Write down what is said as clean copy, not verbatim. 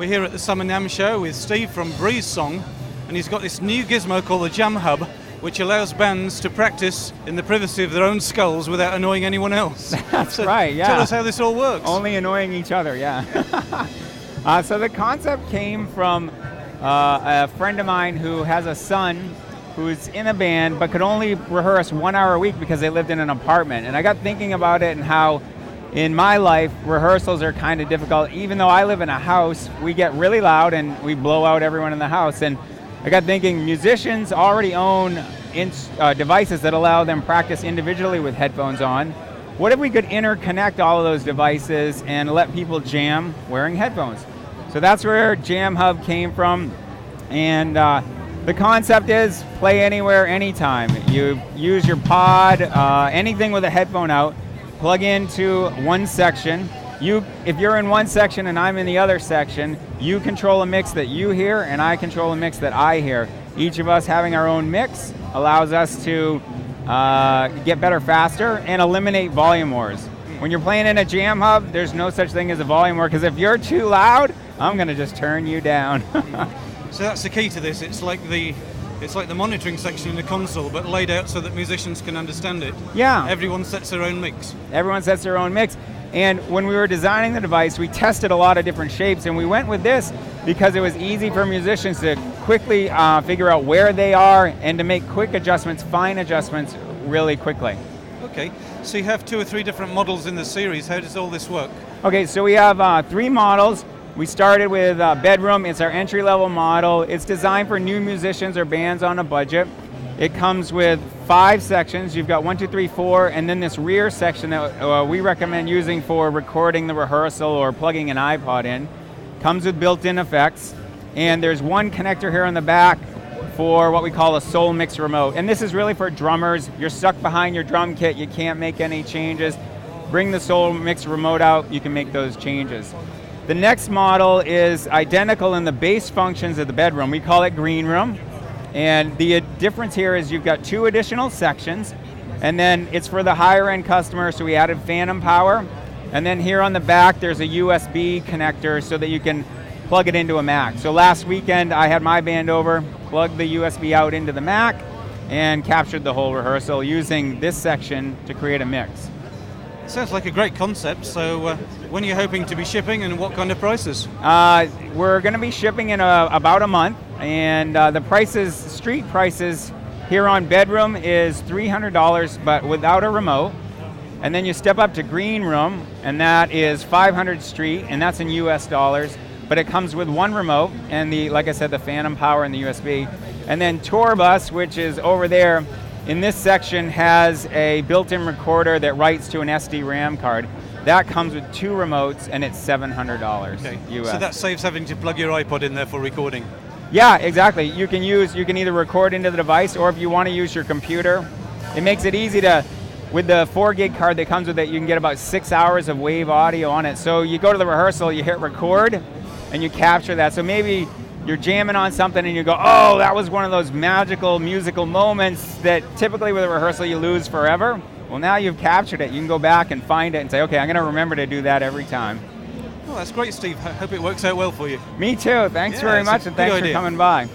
We're here at the Summer NAMM show with Steve from BreezSong, and he's got this new gizmo called the Jam Hub, which allows bands to practice in the privacy of their own skulls without annoying anyone else. That's right, yeah. Tell us how this all works. Only annoying each other, yeah. So the concept came from a friend of mine who has a son who's in a band but could only rehearse 1 hour a week because they lived in an apartment. And I got thinking about it and how in my life, rehearsals are kind of difficult. Even though I live in a house, we get really loud and we blow out everyone in the house. And I got thinking, musicians already own devices that allow them practice individually with headphones on. What if we could interconnect all of those devices and let people jam wearing headphones? So that's where Jam Hub came from. And the concept is play anywhere, anytime. You use your pod, anything with a headphone out, plug into one section. If you're in one section and I'm in the other section, you control a mix that you hear and I control a mix that I hear. Each of us having our own mix allows us to get better faster and eliminate volume wars. When you're playing in a Jam Hub, there's no such thing as a volume war, because if you're too loud, I'm going to just turn you down. So that's the key to this. It's like the monitoring section in the console, but laid out so that musicians can understand it. Yeah. Everyone sets their own mix. Everyone sets their own mix. And when we were designing the device, we tested a lot of different shapes, and we went with this because it was easy for musicians to quickly figure out where they are and to make quick adjustments, fine adjustments, really quickly. Okay, so you have 2 or 3 different models in the series. How does all this work? Okay, so we have 3 models. We started with Bedroom. It's our entry-level model. It's designed for new musicians or bands on a budget. It comes with 5 sections. You've got 1, 2, 3, 4, and then this rear section that we recommend using for recording the rehearsal or plugging an iPod in. Comes with built-in effects, and there's one connector here on the back for what we call a Soul Mix remote. And this is really for drummers. You're stuck behind your drum kit. You can't make any changes. Bring the Soul Mix remote out. You can make those changes. The next model is identical in the base functions of the Bedroom. We call it Green Room. And the difference here is you've got 2 additional sections, and then it's for the higher end customer, so we added phantom power. And then here on the back, there's a USB connector so that you can plug it into a Mac. So last weekend, I had my band over, plugged the USB out into the Mac, and captured the whole rehearsal using this section to create a mix. Sounds like a great concept. So when are you hoping to be shipping, and what kind of prices? We're going to be shipping in about a month, and the prices, street prices here on Bedroom is $300, but without a remote. And then you step up to Green Room, and that is $500 street, and that's in US dollars, but it comes with 1 remote, and like I said, the phantom power and the USB. And then Tour Bus, which is over there, in this section has a built-in recorder that writes to an SD RAM card. That comes with 2 remotes, and it's $700 okay. US. So that saves having to plug your iPod in there for recording. Yeah, exactly. You can either record into the device, or if you want to use your computer, it makes it easy to, with the 4 gig card that comes with it, you can get about 6 hours of wave audio on it. So you go to the rehearsal, you hit record, and you capture that. So maybe you're jamming on something and you go, oh, that was one of those magical musical moments that typically with a rehearsal you lose forever. Well, now you've captured it. You can go back and find it and say, okay, I'm going to remember to do that every time. Well, that's great, Steve. I hope it works out well for you. Me too. Thanks very much, and thanks for coming by.